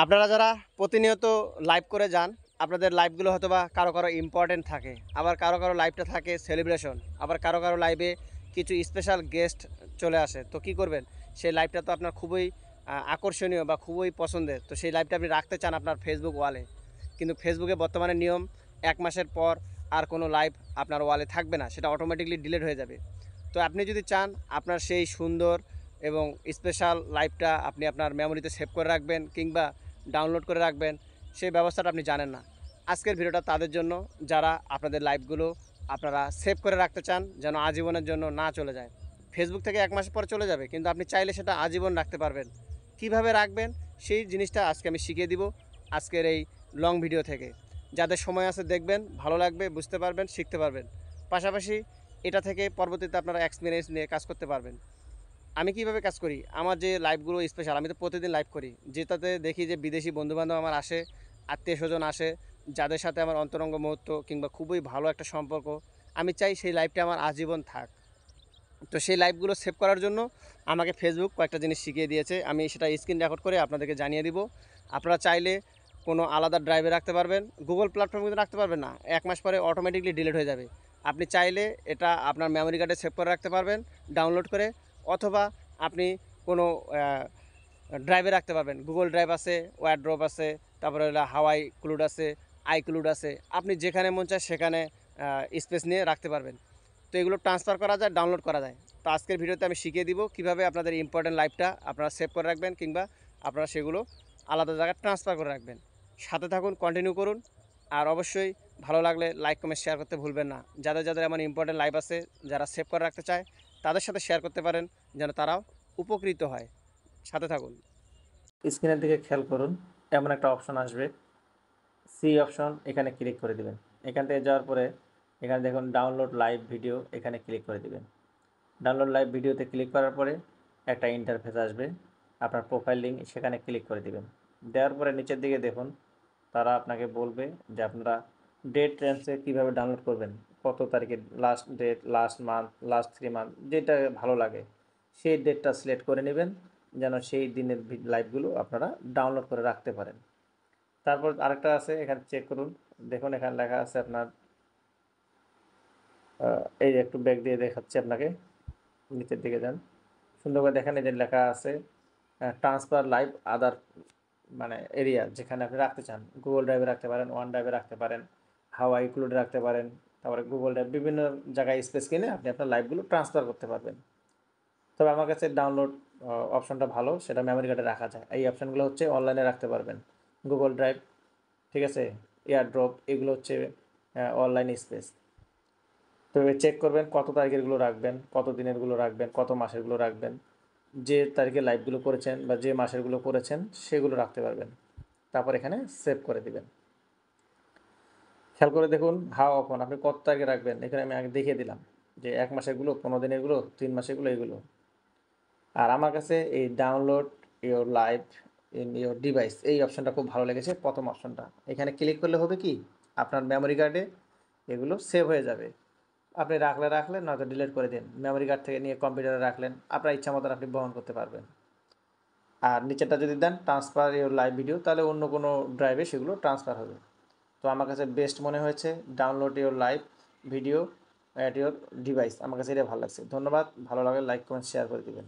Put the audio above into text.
আপনারা যারা প্রতিনিয়ত লাইভ করে যান, আপনাদের লাইভগুলো হয়তোবা কারো ইম্পর্টেন্ট থাকে। আবার কারো লাইভটা থাকে সেলিব্রেশন। আবার কারো লাইভে কিছু স্পেশাল গেস্ট চলে আসে। তো কী করবেন? সেই লাইভটা তো আপনার খুবই আকর্ষণীয় বা খুবই পছন্দের। তো সেই লাইভটা আপনি রাখতে চান আপনার ফেসবুক ওয়ালে। কিন্তু ফেসবুকে বর্তমানে নিয়ম ১ মাসের পর আর কোনো লাইভ আপনার ওয়ালে থাকবে না। সেটা অটোমেটিকলি ডিলিট হয়ে যাবে। তো আপনি যদি চান আপনার সেই সুন্দর এবং স্পেশাল লাইভটা আপনি আপনার মেমোরিতে সেভ করে রাখবেন কিংবা ডাউনলোড করে রাখবেন, সেই ব্যবস্থাটা আপনি জানেন না। আজকের ভিডিওটা তাদের জন্য যারা আপনাদের লাইভগুলো আপনারা সেভ করে রাখতে চান যেন আজীবনের জন্য না চলে যায়। ফেসবুক থেকে ১ মাস পর চলে যাবে কিন্তু আপনি চাইলে সেটা আজীবন রাখতে পারবেন। কিভাবে রাখবেন সেই জিনিসটা আজকে আমি শিখিয়ে দিব আজকের এই লং ভিডিও থেকে। যাদের সময় আছে দেখবেন, ভালো লাগবে, বুঝতে পারবেন, শিখতে পারবেন। পাশাপাশি এটা থেকে পরবর্তীতে আপনারা এক্সপেরিয়েন্স নিয়ে কাজ করতে পারবেন। আমি কিভাবে কাজ করি? আমার যে লাইভগুলো স্পেশাল, আমি তো প্রতিদিন লাইভ করি। যেটাতে দেখি যে বিদেশি বন্ধু-বান্ধব আমার আসে, আত্মীয়স্বজন আসে, যাদের সাথে আমার অন্তরঙ্গ মুহূর্ত কিংবা খুবই ভালো একটা সম্পর্ক। আমি চাই সেই লাইভটা আমার আজীবন থাক। তো সেই লাইভগুলো সেভ করার জন্য আমাকে ফেসবুক কয়েকটা জিনিস শিখিয়ে দিয়েছে। আমি সেটা স্ক্রিন রেকর্ড করে আপনাদেরকে জানিয়ে দিব। আপনারা চাইলে কোনো আলাদা ড্রাইভে রাখতে পারবেন। গুগল প্ল্যাটফর্মে কিন্তু রাখতে পারবেন না। ১ মাস পরে অটোমেটিকলি ডিলিট হয়ে যাবে। আপনি চাইলে এটা আপনার মেমোরি কার্ডে সেভ করে রাখতে পারবেন ডাউনলোড করে, অথবা আপনি কোনো ড্রাইভে রাখতে পারবেন। গুগল ড্রাইভ আছে, ওয়ারড্রপ আছে, তারপরে হলো হাওয়াই ক্লুড আছে, আইক্লুড আছে। আপনি যেখানে মন চায় সেখানে স্পেস নিয়ে রাখতে পারবেন। তো এগুলো ট্রান্সফার করা যায়, ডাউনলোড করা যায়। তো আজকের ভিডিওতে আমি শিখিয়ে দিব কীভাবে আপনাদের ইম্পর্টেন্ট লাইভটা আপনারা সেভ করে রাখবেন কিংবা আপনারা সেগুলো আলাদা জায়গায় ট্রান্সফার করে রাখবেন। সাথে থাকুন, কন্টিনিউ করুন। আর অবশ্যই ভালো লাগলে লাইক, কমেন্ট, শেয়ার করতে ভুলবেন না। যাদের এমন ইম্পর্টেন্ট লাইভ আছে, যারা সেভ করে রাখতে চায়, তাদের সাথে শেয়ার করতে পারেন যেন তারাও উপকৃত হয়। সাথে থাকুন। স্ক্রিনের দিকে খেয়াল করুন, এমন একটা অপশন আসবে, সি অপশন, এখানে ক্লিক করে দিবেন। এখান থেকে যাওয়ার পরে এখানে দেখুন ডাউনলোড লাইভ ভিডিও, এখানে ক্লিক করে দিবেন। ডাউনলোড লাইভ ভিডিওতে ক্লিক করার পরে একটা ইন্টারফেস আসবে, আপনার প্রোফাইল লিঙ্ক সেখানে ক্লিক করে দিবেন। দেওয়ার পরে নিচের দিকে দেখুন, তারা আপনাকে বলবে যে আপনারা ডেট রেঞ্জে কীভাবে ডাউনলোড করবেন, কত তারিখে last date, last month, last 3 month, যেটা ভালো লাগে সেই ডেটটা সিলেক্ট করে নেবেন যেন সেই দিনের লাইভগুলো আপনারা ডাউনলোড করে রাখতে পারেন। তারপর আরেকটা আছে, এখানে চেক করুন, দেখুন এখানে লেখা আছে আপনার, এই যে একটু ব্যাক দিয়ে দেখাচ্ছি আপনাকে, নিচের দিকে যান, সুন্দর করে দেখেন, এই যে লেখা আছে ট্রান্সফার লাইভ আদার, মানে এরিয়া যেখানে আপনি রাখতে চান। গুগল ড্রাইভে রাখতে পারেন, ওয়ান ড্রাইভে রাখতে পারেন, হাওয়াই ক্লুডে রাখতে পারেন, তারপরে গুগল ড্রাইভ, বিভিন্ন জায়গায় স্পেস কিনে আপনি আপনার লাইভগুলো ট্রান্সফার করতে পারবেন। তবে আমার কাছে ডাউনলোড অপশনটা ভালো, সেটা মেমোরি কার্ডে রাখা যায়। এই অপশানগুলো হচ্ছে অনলাইনে রাখতে পারবেন। গুগল ড্রাইভ, ঠিক আছে, এয়ারড্রপ, এগুলো হচ্ছে অনলাইন স্পেস। তো চেক করবেন কত তারিখেরগুলো রাখবেন, কত দিনেরগুলো রাখবেন, কত মাসেরগুলো রাখবেন। যে তারিখে লাইভগুলো করেছেন বা যে মাসেরগুলো করেছেন সেগুলো রাখতে পারবেন। তারপর এখানে সেভ করে দিবেন। খেয়াল করে দেখুন হাও অপন, আপনি কত তারিখে রাখবেন, এখানে আমি আগে দেখিয়ে দিলাম যে 1 মাসেরগুলো, 15 দিনেরগুলো, 3 মাসেরগুলো, এগুলো। আর আমার কাছে এই download your live in your device, এই অপশানটা খুব ভালো লেগেছে, প্রথম অপশানটা। এখানে ক্লিক করলে হবে কি, আপনার মেমোরি কার্ডে এগুলো সেভ হয়ে যাবে। আপনি রাখলেন, নয়তো ডিলিট করে দিন। মেমোরি কার্ড থেকে নিয়ে কম্পিউটারে রাখলেন, আপনার ইচ্ছা মতন আপনি বহন করতে পারবেন। আর নিচেরটা যদি দেন ট্রান্সফার ইওর লাইভ ভিডিও, তাহলে অন্য কোনো ড্রাইভে সেগুলো ট্রান্সফার হবে। তো আমার কাছে বেস্ট মনে হয়েছে download your live video at your device, আমার কাছে এটা ভালো লাগছে। ধন্যবাদ, ভালো লাগলে লাইক, কমেন্ট, শেয়ার করে দেবেন।